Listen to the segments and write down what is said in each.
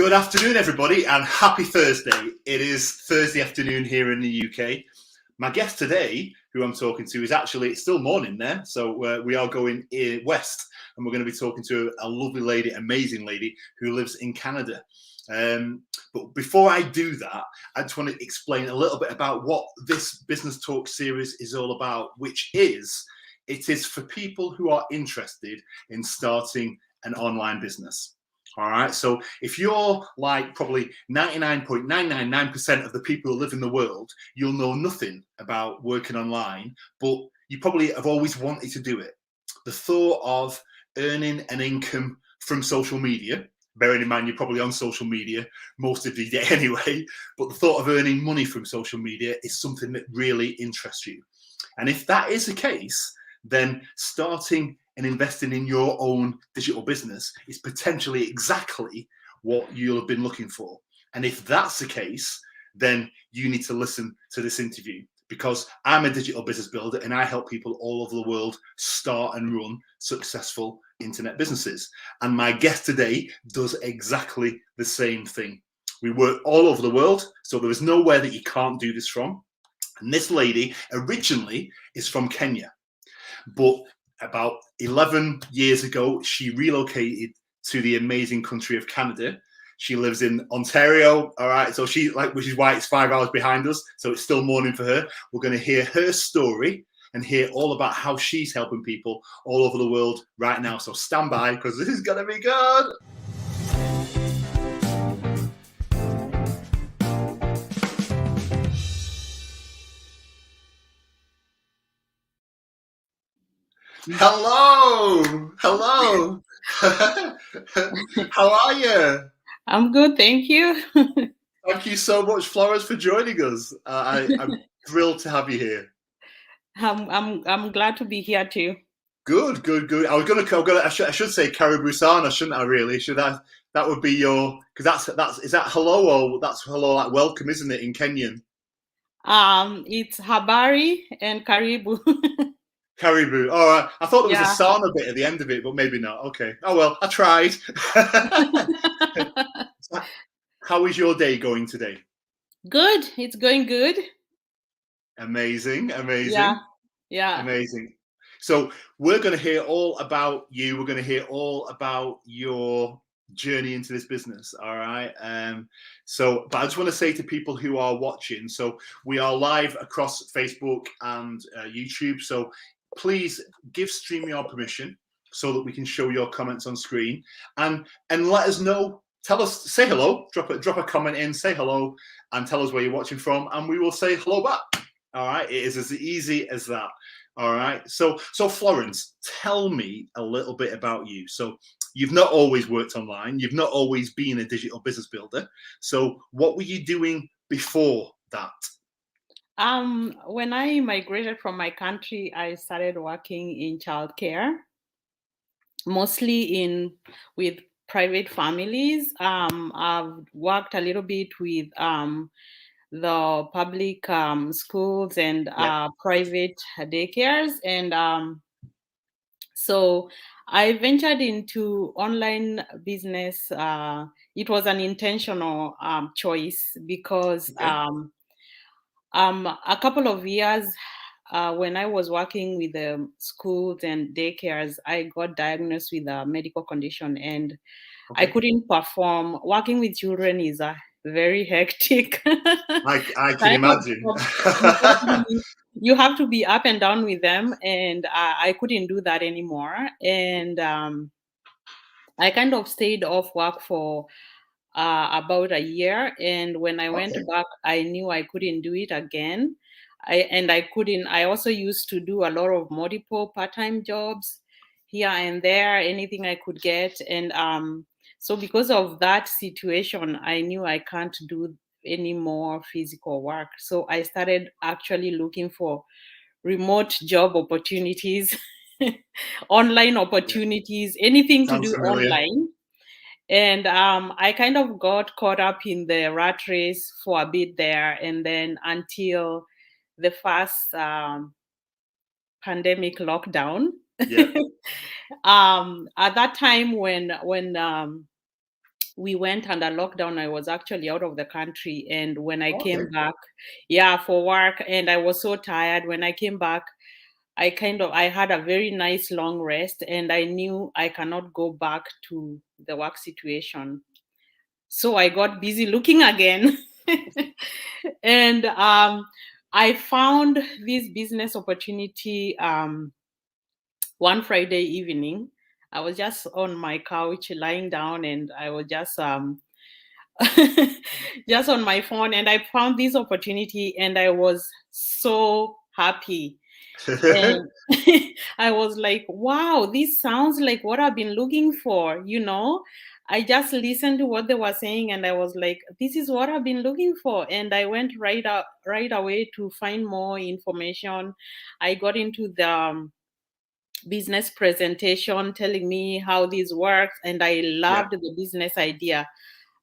Good afternoon, everybody, and happy Thursday. It is Thursday afternoon here in the UK. My guest today, who I'm talking to, is actually, it's still morning there, so we are going west, and we're going to be talking to a lovely lady, amazing lady, who lives in Canada. But before I do that, I just want to explain a little bit about what this Business Talk series is all about, which is, it is for people who are interested in starting an online business. All right. So if you're like probably 99.999% of the people who live in the world, you'll know nothing about working online, but you probably have always wanted to do it. The thought of earning an income from social media, bearing in mind you're probably on social media most of the day anyway, but the thought of earning money from social media is something that really interests you. And if that is the case, then starting and investing in your own digital business is potentially exactly what you'll have been looking for. And if that's the case, then you need to listen to this interview, because I'm a digital business builder and I help people all over the world start and run successful internet businesses. And my guest today does exactly the same thing. We work all over the world, so there is nowhere that you can't do this from. And this lady originally is from Kenya, but about 11 years ago, she relocated to the amazing country of Canada. She lives in Ontario. All right. So which is why it's 5 hours behind us. So it's still morning for her. We're going to hear her story and hear all about how she's helping people all over the world right now. So stand by, because this is going to be good. Hello. How are you? I'm good, thank you. Thank you so much, Florence, for joining us. I'm thrilled to have you here. I'm glad to be here too. Good. I should say Caribou Sana, shouldn't I? Really, should I? That would be your, because is that hello, or that's hello like welcome, isn't it, in Kenyan? It's Habari and Karibu. Caribou. All right. I thought there was Yeah. a Sana bit at the end of it, but maybe not. Okay. Oh well, I tried. How is your day going today? Good. It's going good. Amazing. Yeah. Amazing. So we're going to hear all about you. We're going to hear all about your journey into this business. All right. But I just want to say to people who are watching, so we are live across Facebook and YouTube. So please give StreamYard permission so that we can show your comments on screen, and let us know. Tell us, say hello, drop a comment in, say hello, and tell us where you're watching from, and we will say hello back. All right. It is as easy as that. All right. So Florence, tell me a little bit about you. So you've not always worked online. You've not always been a digital business builder. So what were you doing before that? When I migrated from my country, I started working in childcare, mostly with private families. I've worked a little bit with the public schools and private daycares, and so I ventured into online business. It was an intentional choice because a couple of years when I was working with the schools and daycares, I got diagnosed with a medical condition, and I couldn't perform. Working with children is very hectic. I can imagine. You have to be up and down with them, and I couldn't do that anymore. And I kind of stayed off work for about a year. And when I went back, I knew I couldn't do it again. I also used to do a lot of multiple part-time jobs here and there, anything I could get. And so because of that situation, I knew I can't do any more physical work. So I started actually looking for remote job opportunities, online opportunities, anything to do online. And I kind of got caught up in the rat race for a bit there, and then until the first pandemic lockdown. Yeah. At that time, when we went under lockdown. I was actually out of the country, and when I Okay. came back, yeah, for work, and I was so tired. When I came back, I had a very nice long rest, and I knew I cannot go back to the work situation. So I got busy looking again. And I found this business opportunity one Friday evening. I was just on my couch lying down, and I was just just on my phone, and I found this opportunity, and I was so happy. And I was like, wow, this sounds like what I've been looking for, you know. I just listened to what they were saying, and I was like, this is what I've been looking for. And I went right away to find more information. I got into the business presentation telling me how this works, and I Yeah. loved the business idea.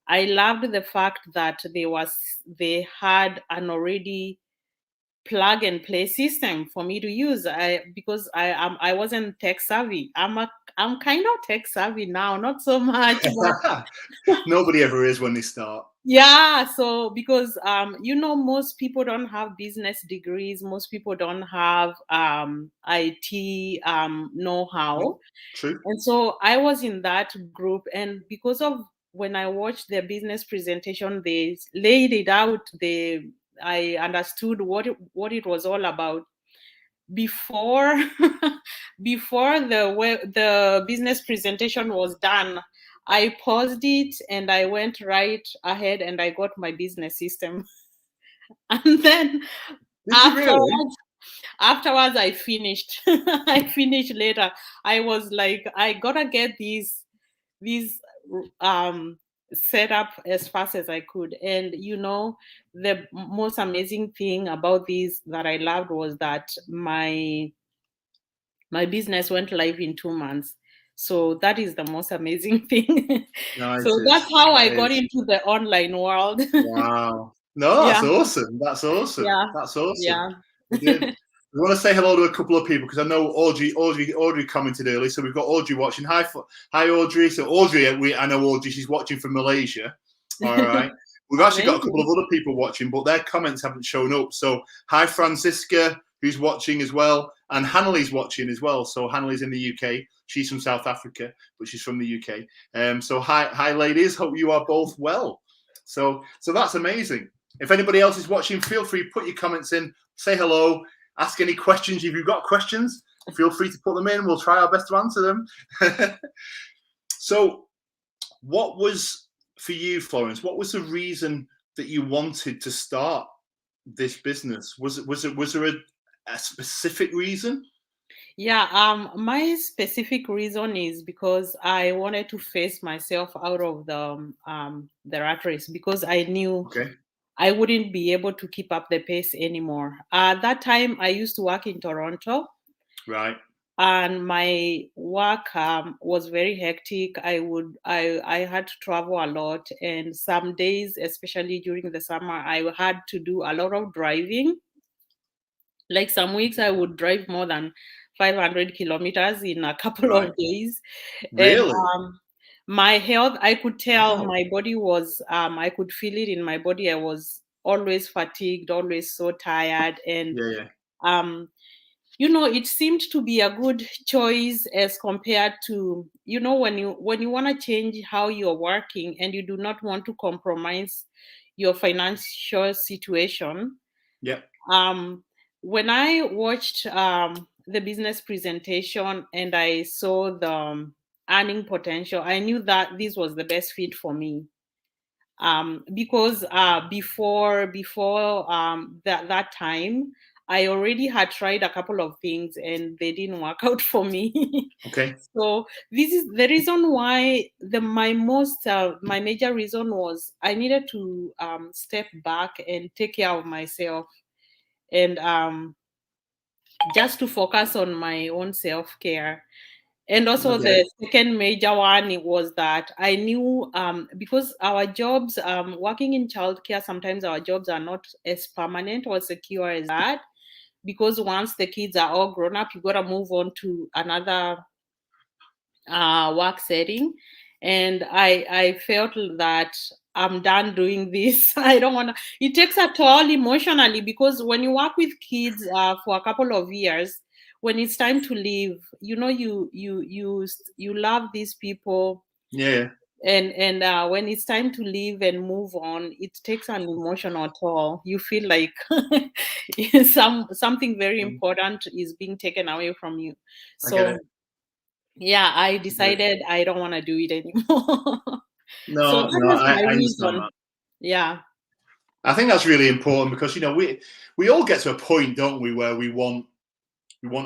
I loved the fact that they had an already plug and play system for me to use. Because I wasn't tech savvy. I'm kind of tech savvy now, not so much, but Nobody ever is when they start. yeah. So because most people don't have business degrees, most people don't have IT No, know-how. true. And so I was in that group, and because of when I watched their business presentation, they laid it out. I understood what it was all about before before the business presentation was done. I paused it and I went right ahead and I got my business system. And then Did you really? afterwards afterwards I finished. I finished later. I was like, I gotta get these set up as fast as I could. And the most amazing thing about these that I loved was that my business went live in 2 months. So that is the most amazing thing. No, it So that's is. how I That got is. into the online world. Wow. No, Yeah, that's awesome. That's awesome. yeah, That's awesome. yeah. We did. We want to say hello to a couple of people because I know Audrey commented early, so we've got Audrey watching. Hi, Audrey. So Audrey, I know Audrey. She's watching from Malaysia. All right. We've actually got a couple of Amazing. other people watching, but their comments haven't shown up. So hi, Francisca, who's watching as well, and Hanley's watching as well. So Hanley's in the UK. She's from South Africa, but she's from the UK. So hi, ladies. Hope you are both well. So that's amazing. If anybody else is watching, feel free to put your comments in, say hello, ask any questions. If you've got questions, feel free to put them in. We'll try our best to answer them. So, what was for you, Florence? What was the reason that you wanted to start this business? Was there a specific reason? Yeah, my specific reason is because I wanted to face myself out of the rat race, because I knew Okay, I wouldn't be able to keep up the pace anymore. At that time, I used to work in Toronto, right. and my work was very hectic. I had to travel a lot, and some days, especially during the summer, I had to do a lot of driving. Like some weeks, I would drive more than 500 kilometers in a couple Right. of days. And Really? my health, I could tell Wow. my body was, I could feel it in my body. I was always fatigued, always so tired. And, Yeah, yeah. um, it seemed to be a good choice as compared to, when you want to change how you're working and you do not want to compromise your financial situation. Yeah. um, when I watched the business presentation and I saw the earning potential, I knew that this was the best fit for me. Because before that time, I already had tried a couple of things and they didn't work out for me. Okay. So this is the reason why my major reason was I needed to step back and take care of myself, and just to focus on my own self-care. And I also get it. the second major one, it was that I knew, because our jobs, working in childcare, sometimes our jobs are not as permanent or secure as that, because once the kids are all grown up, you got to move on to another work setting. and I felt that I'm done doing this. I don't want to. It takes a toll emotionally, because when you work with kids for a couple of years, when it's time to leave, you love these people, Yeah. and when it's time to leave and move on, it takes an emotional toll. You feel like something very important is being taken away from you. I get So it. yeah, I Get it. decided I don't want to do it anymore. So No, that no, was my I understand reason. that. Yeah, I think that's really important because we all get to a point, don't we, where we want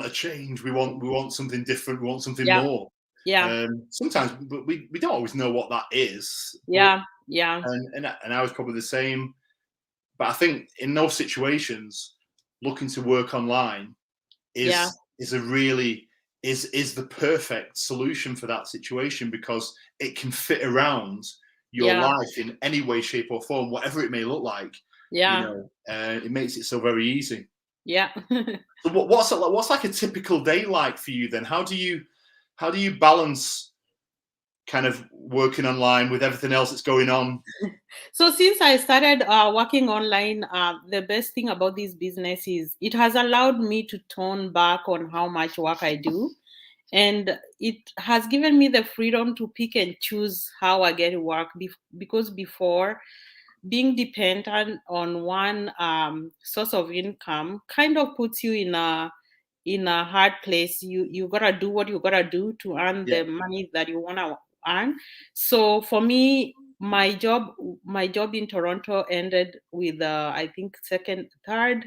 a change, we want something different, we want something yeah, more. yeah, Sometimes, but we don't always know what that is. But yeah, yeah, and I was probably the same. But I think in those situations, looking to work online yeah, is a really is the perfect solution for that situation because it can fit around your yeah, life in any way, shape, or form, whatever it may look like. yeah, It makes it so very easy. yeah. So what's like a typical day like for you then? How do you balance kind of working online with everything else that's going on? So since I started working online, the best thing about this business is it has allowed me to tone back on how much work I do, and it has given me the freedom to pick and choose how I get to work. Because before, being dependent on one source of income kind of puts you in a hard place. You gotta do what you gotta do to earn Yeah. the money that you wanna earn. So for me, my job in Toronto ended with I think second, third.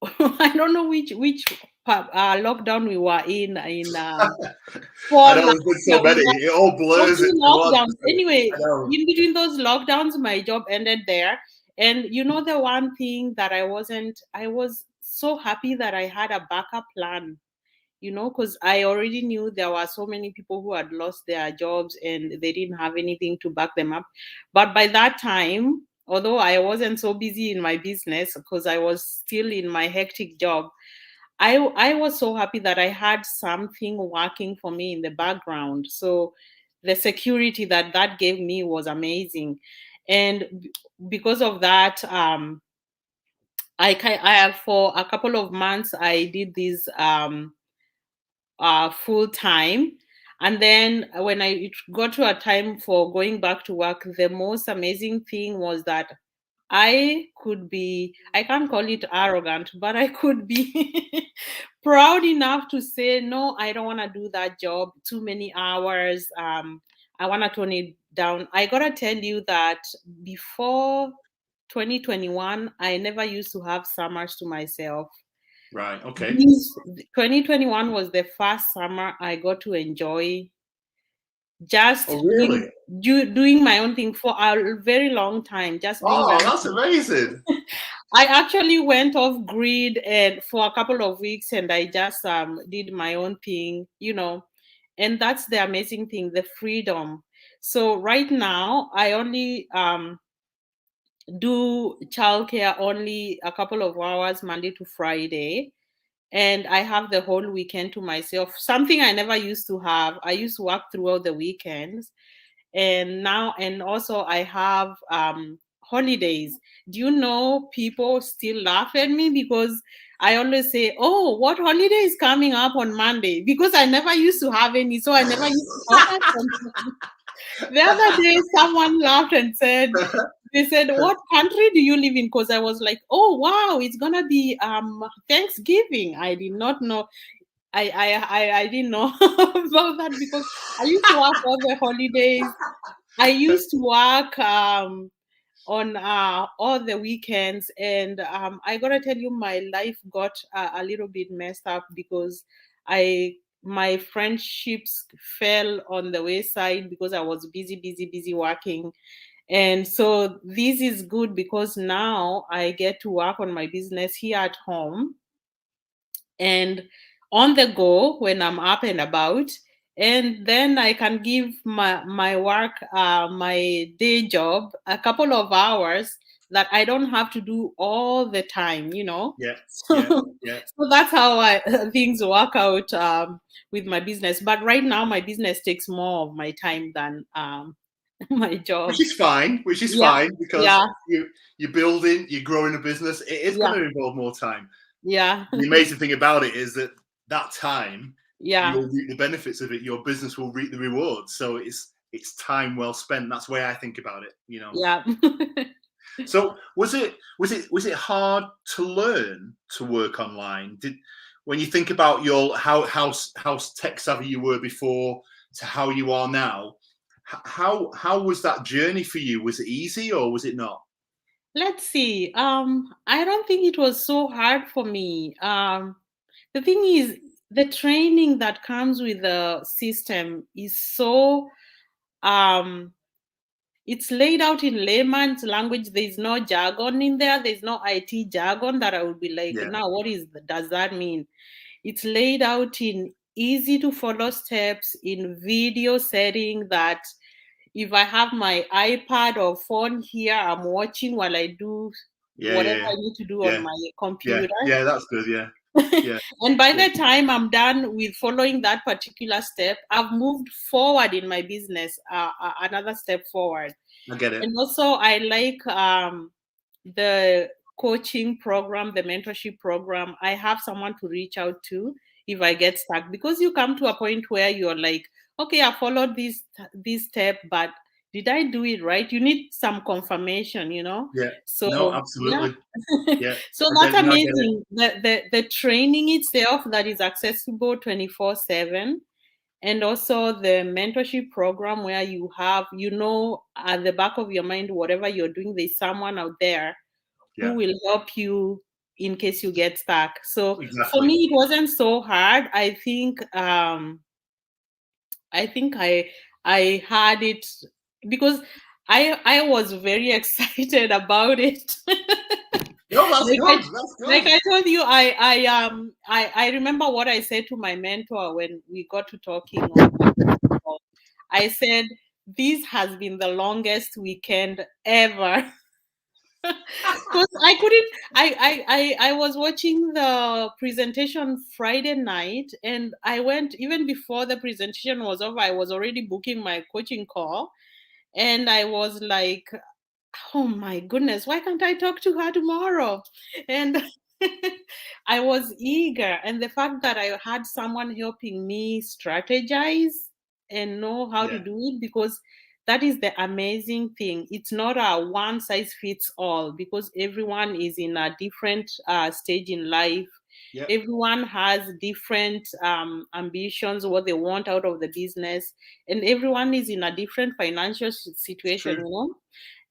I don't know which lockdown we were in I fall know last there's been year. so We many. were It all so blurs many into one. lockdowns. Anyway, I know. in between those lockdowns, my job ended there. And the one thing that I was so happy that I had a backup plan, because I already knew there were so many people who had lost their jobs and they didn't have anything to back them up. But by that time, although I wasn't so busy in my business because I was still in my hectic job, I was so happy that I had something working for me in the background. So the security that gave me was amazing, and because of that, I have for a couple of months I did this full time. And then when it got to a time for going back to work, the most amazing thing was that I can't call it arrogant, but I could be proud enough to say, no, I don't want to do that job, too many hours. I want to tone it down. I got to tell you that before 2021, I never used to have summers to myself. Right. Okay. This 2021 was the first summer I got to enjoy just Oh, really? doing my own thing for a very long time, just doing my Oh, own that's thing. amazing. I actually went off grid and for a couple of weeks, and I just did my own thing, and that's the amazing thing, the freedom. So right now, I only do childcare only a couple of hours Monday to Friday, and I have the whole weekend to myself. Something I never used to have. I used to work throughout the weekends, and also I have holidays. Do you know, people still laugh at me because I always say, oh, what holiday is coming up on Monday? Because I never used to have any, so I never used to focus on them. The other day someone laughed and said, they said, what country do you live in? Because I was like, oh wow, it's gonna be Thanksgiving. I did not know. I didn't know about that because I used to work all the holidays. I used to work on all the weekends, and I gotta tell you, my life got a little bit messed up because I my friendships fell on the wayside because I was busy working. And so this is good because now I get to work on my business here at home and on the go when I'm up and about. And then I can give my work, my day job, a couple of hours that I don't have to do all the time, Yeah. So, Yeah. Yeah. so that's how things work out with my business. But right now, my business takes more of my time than my Which job. is fine. Which is Yeah, fine because yeah, you're building, you're growing a business. It is going yeah, to involve more time. yeah, The amazing thing about it is that time yeah, you'll reap the benefits of it. Your business will reap the rewards. So it's time well spent. That's the way I think about it. yeah. So was it hard to learn to work online? When you think about your how tech savvy you were before to how you are now, how was that journey for you? Was it easy or was it not? Let's see. I don't think it was so hard for me. The thing is, the training that comes with the system is so um it's laid out in layman's language. There's no jargon in there. There's no IT jargon that I would be like, Yeah, now does that mean? It's laid out in easy to follow steps in video setting that if I have my iPad or phone here, I'm watching while I do yeah, whatever yeah, I need to do on yeah, my yeah, computer. yeah. That's good. Yeah, yeah, And by yeah. the time I'm done with following that particular step, I've moved forward in my business, another step forward. I get it. And also, I like the coaching program, the mentorship program. I have someone to reach out to if I get stuck, because you come to a point where you're like, okay, I followed this step, but did I do it right? You need some confirmation. Yeah. No, So yeah. absolutely. Yeah, So I get that's it. No, I get it. amazing. The training itself that is accessible 24/7, and also the mentorship program where you have, at the back of your mind, whatever you're doing, there's someone out there who Yeah, will help you in case you get stuck. So for exactly. me, it wasn't so hard. I think I had it because I was very excited about it. No, that's like I good. That's like good. I told you, I remember what I said to my mentor when we got to talking on the call. I said, this has been the longest weekend ever. Because I couldn't. I was watching the presentation Friday night, and I went even before the presentation was over. I was already booking my coaching call, and I was like, "Oh my goodness, why can't I talk to her tomorrow?" And I was eager, and the fact that I had someone helping me strategize and know how to Yeah, do it, because that is the amazing thing. It's not a one size fits all, because everyone is in a different stage in life. yeah, Everyone has different ambitions, what they want out of the business, and everyone is in a different financial it's situation, true.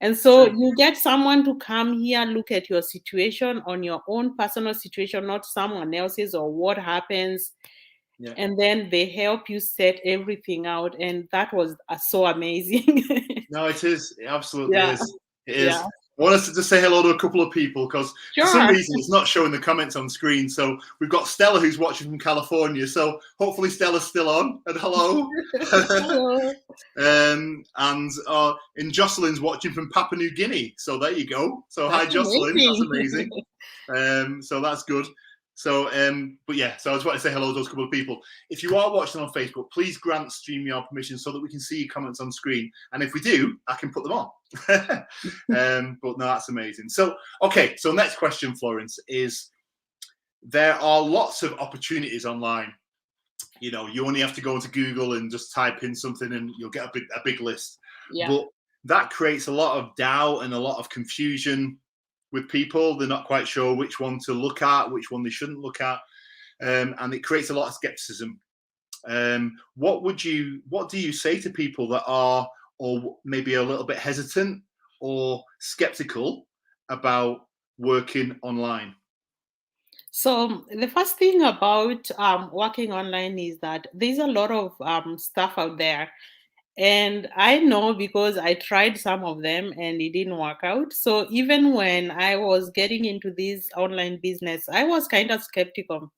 and It's so true. you get someone to come here, look at your situation, on your own personal situation, not someone else's or what happens, Yeah. and then they help you set everything out. And that was so amazing. No, it is. It absolutely Yeah, is. It yeah, is. I want us to just say hello to a couple of people because for some sure. reason it's not showing the comments on screen. So we've got Stella who's watching from California. So hopefully Stella's still on. And hello. Hello. And Jocelyn's watching from Papua New Guinea. So there you go. So hi That's Jocelyn. That's amazing. amazing. So that's good. So, but yeah, so I just want to say hello to those couple of people. If you are watching on Facebook, please grant StreamYard permission so that we can see your comments on screen. And if we do, I can put them on. But no, that's amazing. So, okay, so next question, Florence, is there are lots of opportunities online. You only have to go into Google and just type in something and you'll get a big list. Yeah. But that creates a lot of doubt and a lot of confusion with people. They're not quite sure which one to look at, which one they shouldn't look at, and it creates a lot of skepticism. What do you say to people that are, or maybe a little bit hesitant or skeptical about working online? So the first thing about working online is that there's a lot of stuff out there. And I know because I tried some of them and it didn't work out. So even when I was getting into this online business, I was kind of skeptical.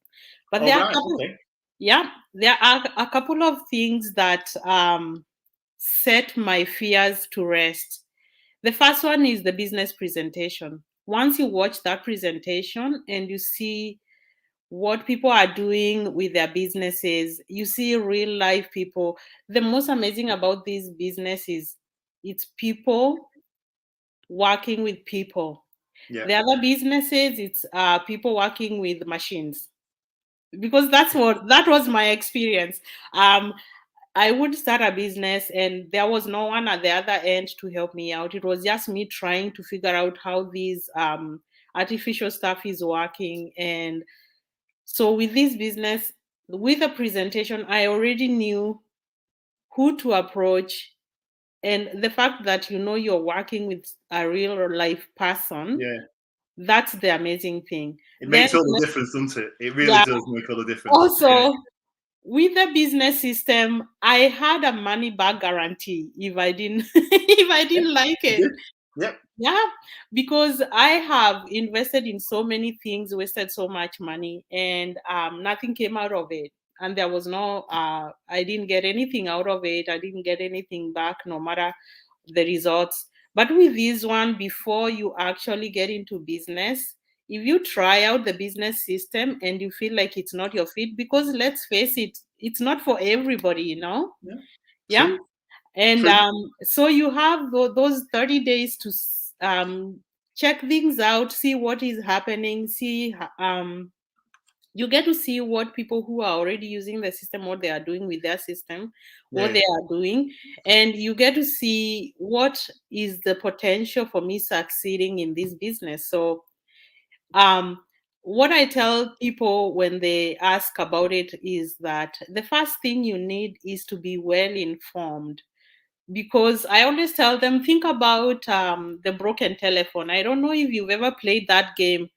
But Oh, right, okay. there are a couple of things that set my fears to rest. The first one is the business presentation. Once you watch that presentation and you see what people are doing with their businesses, you see real life people. The most amazing about this business is it's people working with people. Yeah. The other businesses, it's people working with machines, because that was my experience. I would start a business and there was no one at the other end to help me out. It was just me trying to figure out how these artificial stuff is working. And so with this business, with a presentation, I already knew who to approach. And the fact that you're working with a real life person, Yeah. that's the amazing thing. It Then, makes all the difference, doesn't it? It really yeah, does make all the difference. Yeah. also with the business system, I had a money back guarantee if I didn't if I Yeah. didn't like You it. did. Yep. Yeah, because I have invested in so many things, wasted so much money, and nothing came out of it. And there was no, I didn't get anything out of it. I didn't get anything back, no matter the results. But with this one, before you actually get into business, if you try out the business system and you feel like it's not your fit, because let's face it, it's not for everybody, Yeah. Yeah. True. And True. so you have those 30 days to check things out, see what is happening, you get to see what people who are already using the system, what they are doing with their system, what Yeah. they are doing, and you get to see what is the potential for me succeeding in this business. So um, what I tell people when they ask about it is that the first thing you need is to be well informed, because I always tell them, think about the broken telephone. I don't know if you've ever played that game.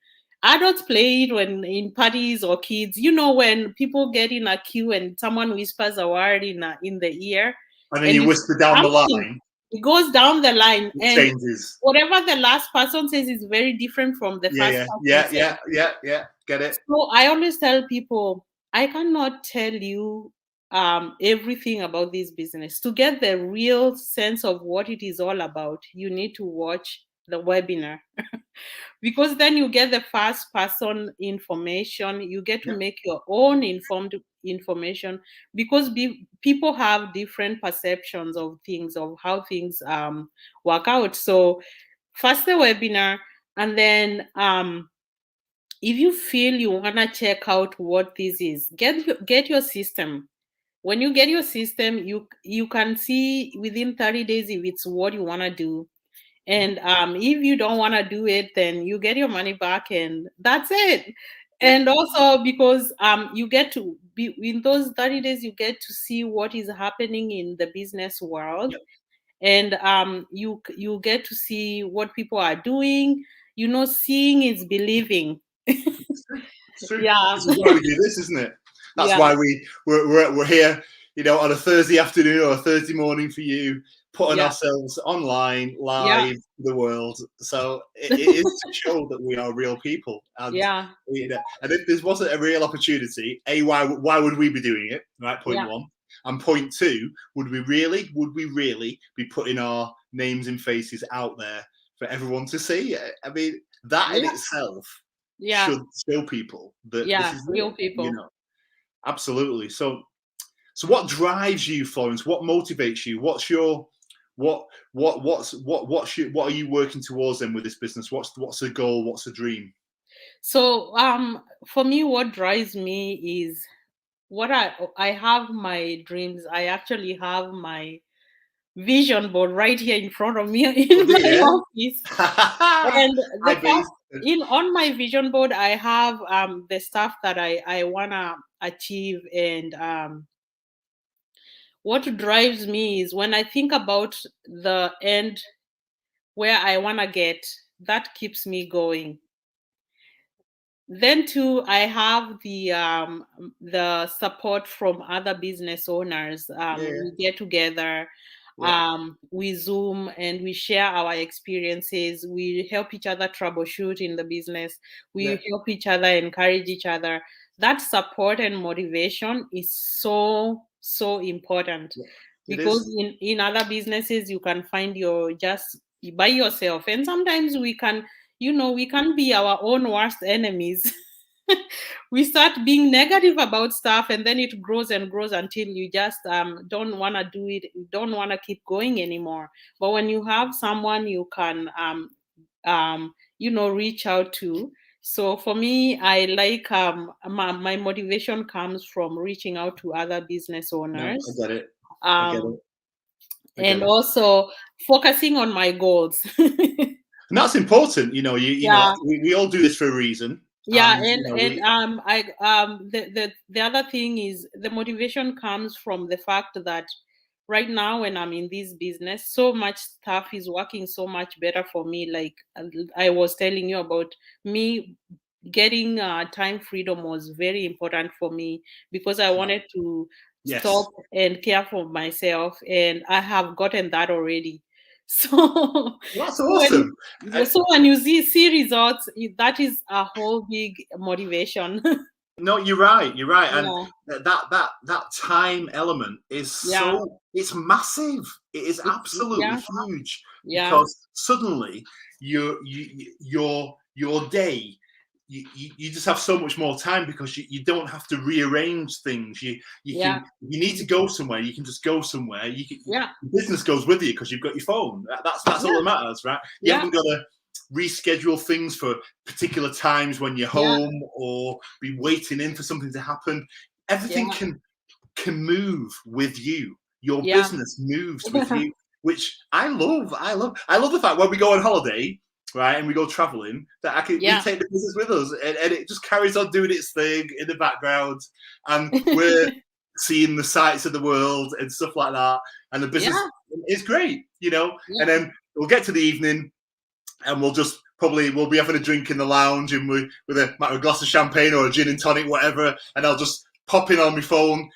Adults play it when in parties, or kids. When people get in a queue and someone whispers a word in the ear, And then and you it's whisper down the something. line, It goes down the line, it and changes. whatever the last person says is very different from the Yeah, first yeah, person yeah, saying. yeah, yeah, yeah. Get it? So I always tell people, I cannot tell you everything about this business. To get the real sense of what it is all about, you need to watch the webinar, because then you get the first person information. You get to Yeah. make your own informed information, because people have different perceptions of things, of how things work out. So first the webinar, and then if you feel you want to check out what this is, get your system. When you get your system, you can see within 30 days if it's what you want to do. And if you don't want to do it, then you get your money back, and that's it. Yeah. And also because you get to be in those 30 days, you get to see what is happening in the business world, Yeah. and you get to see what people are doing. Seeing is believing. It's true. It's true. Yeah. This is why we do this, isn't it? That's Yeah. why we're here, on a Thursday afternoon or a Thursday morning for you, putting Yeah. ourselves online, Yeah. live to the world. So it is to show that we are real people, and Yeah. and if this wasn't a real opportunity, why would we be doing it? Right, point Yeah. one. And point two, would we really be putting our names and faces out there for everyone to see? I mean, that in Yeah. itself Yeah. should show people that this Yeah. is Real real. people. Absolutely. So what drives you, Florence? What motivates you? What's your what are you working towards then with this business? What's the goal? What's the dream? So for me, what drives me is what I have my dreams. I actually have my vision board right here in front of me Oh in my dear. office. And the Hi, bees. first in on my vision board, I have the stuff that I wanna achieve. And what drives me is when I think about the end, where I wanna get, that keeps me going. Then too, I have the support from other business owners. Yeah, We get together, yeah, we Zoom, and we share our experiences. We help each other troubleshoot in the business. yeah, We help each other, encourage each other. That support and motivation is so important, yeah. It because is. in other businesses you can find you're just by yourself. And sometimes we can, we can be our own worst enemies. We start being negative about stuff, and then it grows and grows until you just don't want to do it, don't want to keep going anymore. But when you have someone you can reach out to. So for me, I like my motivation comes from reaching out to other business No, I owners, get it. I get it. I get and it. also focusing on my goals. And that's important. Yeah. We all do this for a reason. Yeah, And the other thing is the motivation comes from the fact that right now when I'm in this business, so much stuff is working so much better for me. Like I was telling you about, me getting time freedom was very important for me, because I wanted to yes, stop and care for myself, and I have gotten that already. So that's when awesome. so when you see results, that is a whole big motivation. No, you're right. You're right, and Yeah, that time element is yeah, it's massive. It is absolutely yeah, huge yeah, because suddenly your day. You just have so much more time because you don't have to rearrange things. yeah, You need to go somewhere. You can just go somewhere. yeah, Business goes with you because you've got your phone. That's all yeah, that matters, right? You yeah, haven't got to reschedule things for particular times when you're yeah, home or be waiting in for something to happen. Everything yeah, can move with you. Your yeah, business moves with you, which I love. I love the fact when we go on holiday, right, and we go traveling, that we yeah. take the business with us, and it just carries on doing its thing in the background, and we're seeing the sights of the world and stuff like that, and the business Yeah, is great, yeah, and then we'll get to the evening and we'll be having a drink in the lounge and with a glass of champagne or a gin and tonic, whatever, and I'll just pop in on my phone,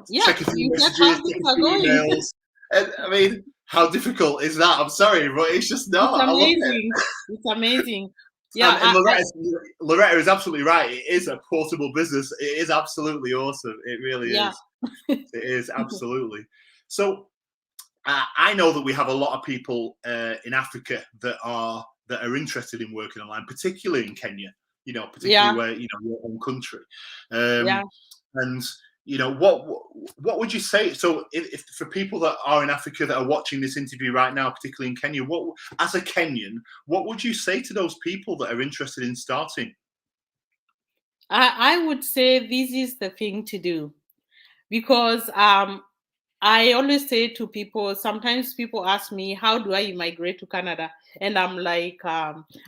yeah. check a few You check messages, how check things a are few going. emails. And I mean, how difficult is that? I'm sorry, but it's just It's not. I love it. amazing. It's amazing. Yeah, And Loretta is absolutely right. It is a portable business. It is absolutely awesome. It really yeah, is. It is absolutely. So I know that we have a lot of people in Africa that are interested in working online, particularly in Kenya. Particularly yeah, where your own country, yeah. and what would you say? So, if for people that are in Africa that are watching this interview right now, particularly in Kenya, what as a Kenyan, what would you say to those people that are interested in starting? I would say this is the thing to do, because I always say to people, sometimes people ask me, how do I immigrate to Canada? And I'm like,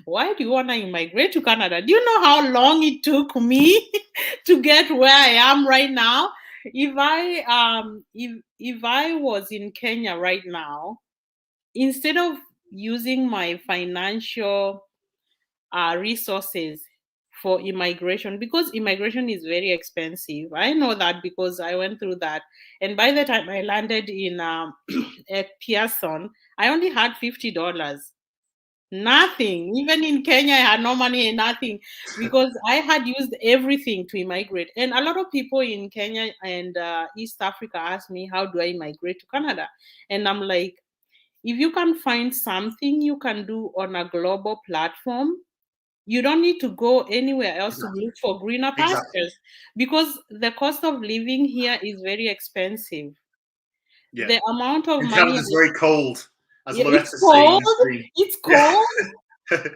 why do you want to immigrate to Canada? Do you know how long it took me to get where I am right now? If I was in Kenya right now, instead of using my financial resources for immigration, because immigration is very expensive. I know that because I went through that. And by the time I landed in at Pearson, I only had $50. Nothing. Even in Kenya, I had no money and nothing, because I had used everything to immigrate. And a lot of people in Kenya and East Africa ask me, how do I migrate to Canada? And I'm like, if you can find something you can do on a global platform, you don't need to go anywhere else to Exactly. look for greener Exactly. pastures, because the cost of living here is very expensive. Yeah. The amount of And money, Canada's very cold, as yeah, it's Loretta's saying on cold. the screen. It's Yeah. cold.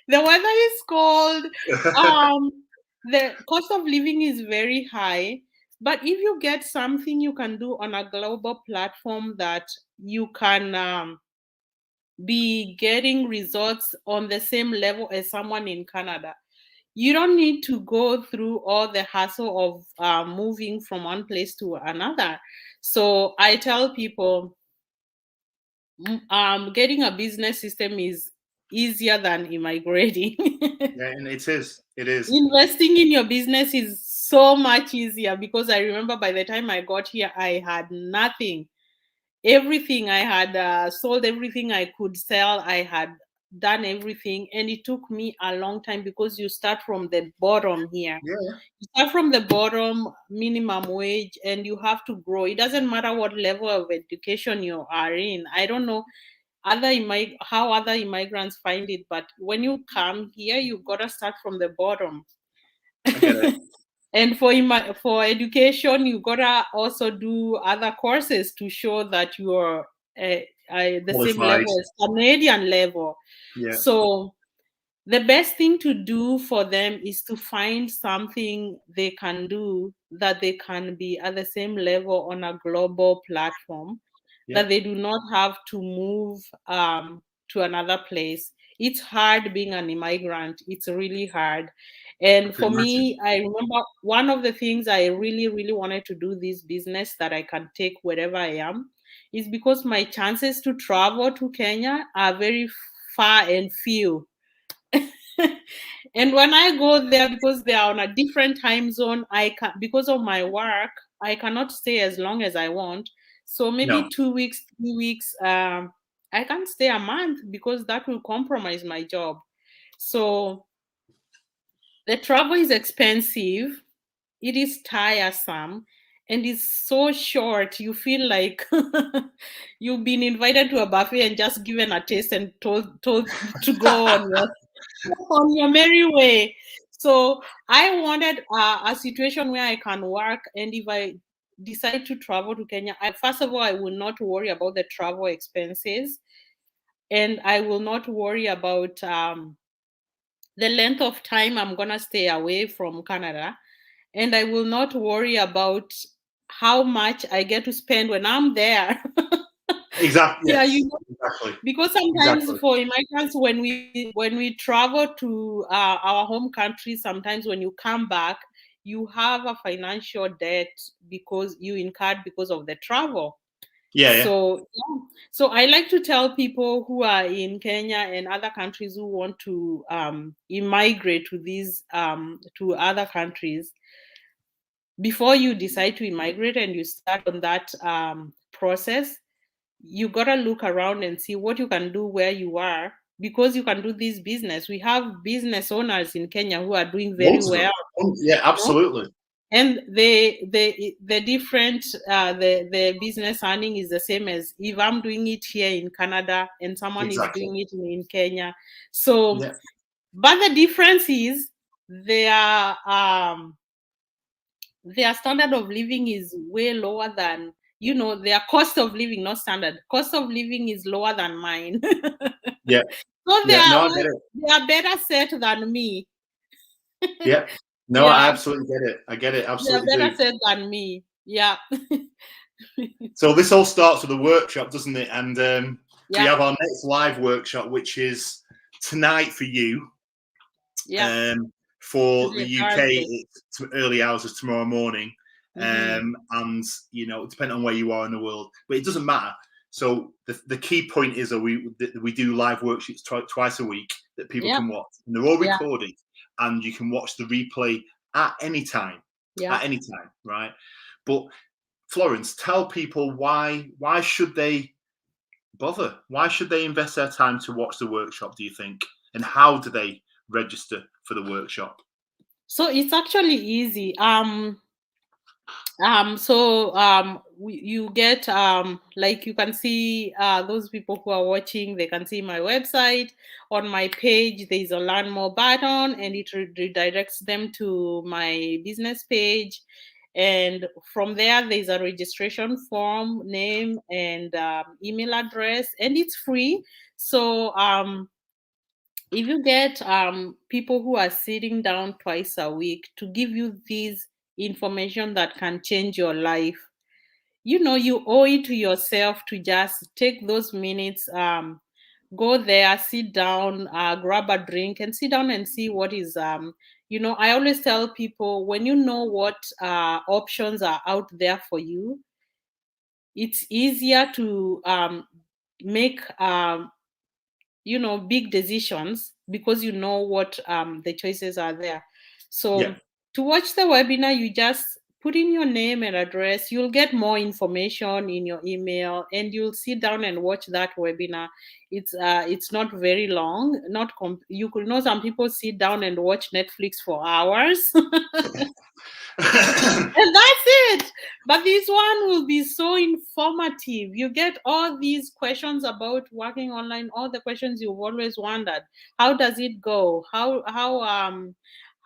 The weather is cold. Um, the cost of living is very high. But if you get something you can do on a global platform that you can be getting results on the same level as someone in Canada, you don't need to go through all the hassle of moving from one place to another. So I tell people, getting a business system is easier than immigrating. Yeah, and it is. It is. Investing in your business is so much easier, because I remember by the time I got here, I had nothing. Everything I had sold, everything I could sell, I had done everything, and it took me a long time, because you start from the bottom here. Yeah. You start from the bottom, minimum wage, and you have to grow. It doesn't matter what level of education you are in. I don't know, how other immigrants find it, but when you come here, you gotta start from the bottom. I get it. And for education, you gotta also do other courses to show that you are the same Qualified. level as Canadian level. Yeah. So the best thing to do for them is to find something they can do that they can be at the same level on a global platform, Yeah. that they do not have to move to another place. It's hard being an immigrant. It's really hard. And can for imagine. me, I remember one of the things I really, really wanted to do this business that I can take wherever I am is because my chances to travel to Kenya are very far and few. And when I go there, because they are on a different time zone, because of my work, I cannot stay as long as I want. So maybe No. 2 weeks, 3 weeks, I can't stay a month because that will compromise my job. So the travel is expensive, it is tiresome, and it's so short. You feel like you've been invited to a buffet and just given a taste and told to go on your merry way. So I wanted a situation where I can work, and if I decide to travel to Kenya, first of all, I will not worry about the travel expenses, and I will not worry about the length of time I'm gonna stay away from Canada, and I will not worry about how much I get to spend when I'm there. Exactly. Yeah, Yes. Exactly. because sometimes Exactly. for immigrants, when we travel to our home country, sometimes when you come back, you have a financial debt because you incurred because of the travel. Yeah. Yeah. So yeah. So I like to tell people who are in Kenya and other countries who want to immigrate to these to other countries, before you decide to immigrate and you start on that process, you gotta look around and see what you can do where you are, because you can do this business. We have business owners in Kenya who are doing very Loads of them. well, Yeah. you know? Absolutely. And the different the business earning is the same as if I'm doing it here in Canada and someone is Exactly. doing it in Kenya. So, Yeah. but the difference is their standard of living is way lower than, their cost of living, not standard. Cost of living is lower than mine. Yeah. So Yeah. No, I get it. they are better set than me. Yeah. No, I Yeah, absolutely get it. I get it. they are Absolutely better do. set than me. Yeah. So this all starts with a workshop, doesn't it? And we Yeah. have our next live workshop, which is tonight for you. Yeah. For the Today, UK, Thursday. it's early hours of tomorrow morning. Mm-hmm. And depending on where you are in the world, but it doesn't matter. So the key point is that we do live workshops twice a week that people Yeah. can watch, and they're all Yeah. recorded, and you can watch the replay at any time. Yeah. At any time, right? But Florence, tell people why should they bother? Why should they invest their time to watch the workshop, do you think? And how do they register for the workshop? So it's actually easy. You get like you can see those people who are watching, they can see my website. On my page there's a learn more button, and it redirects them to my business page, and from there there's a registration form, name and email address, and it's free. So if you get people who are sitting down twice a week to give you this information that can change your life, you owe it to yourself to just take those minutes, go there, sit down, grab a drink and sit down and see what is I always tell people, when you know what options are out there for you, it's easier to make big decisions, because you know what the choices are there. Yeah. So to watch the webinar, you just put in your name and address. You'll get more information in your email, and you'll sit down and watch that webinar. It's not very long. You could know some people sit down and watch Netflix for hours. And that's it. But this one will be so informative. You get all these questions about working online, all the questions you've always wondered. How does it go? How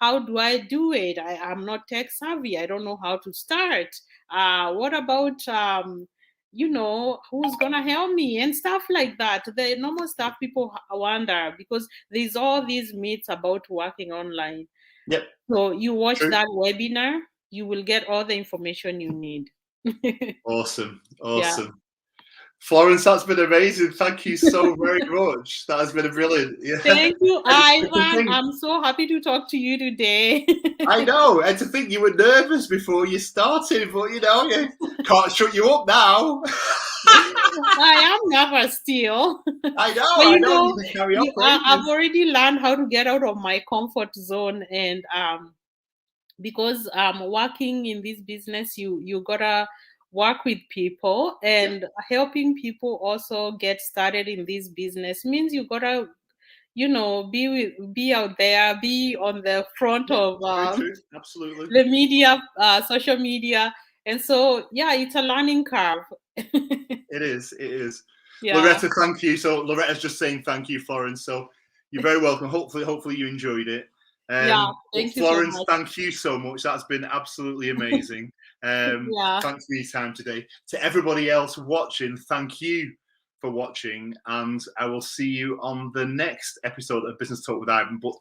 do I do it? I'm not tech savvy. I don't know how to start. What about who's gonna help me and stuff like that? The normal stuff people wonder, because there's all these myths about working online. Yep. So you watch True. that webinar, you will get all the information you need. Awesome. Yeah. Florence, that's been amazing. Thank you so very much. That has been brilliant. Yeah. Thank you, And to Ivan. think, I'm so happy to talk to you today. I know, and to think you were nervous before you started, but you can't shut you up now. I am nervous still. I know, But I know. You can carry on. I've already learned how to get out of my comfort zone, and because working in this business, you gotta work with people, and helping people also get started in this business means you gotta be out there, be on the front of Very true. Absolutely. the media, social media, and so it's a learning curve. It is. It is. Yeah. Loretta, thank you. So Loretta's just saying thank you, Florence. So you're very welcome. Hopefully you enjoyed it. Thank you Florence, so much. thank you so much. That's been absolutely amazing. Thanks for your time today. To everybody else watching, thank you for watching, and I will see you on the next episode of Business Talk with Ivan. But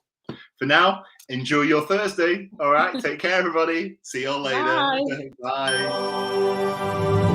for now, enjoy your Thursday. All right, take care, everybody. See you all later. Bye. Bye.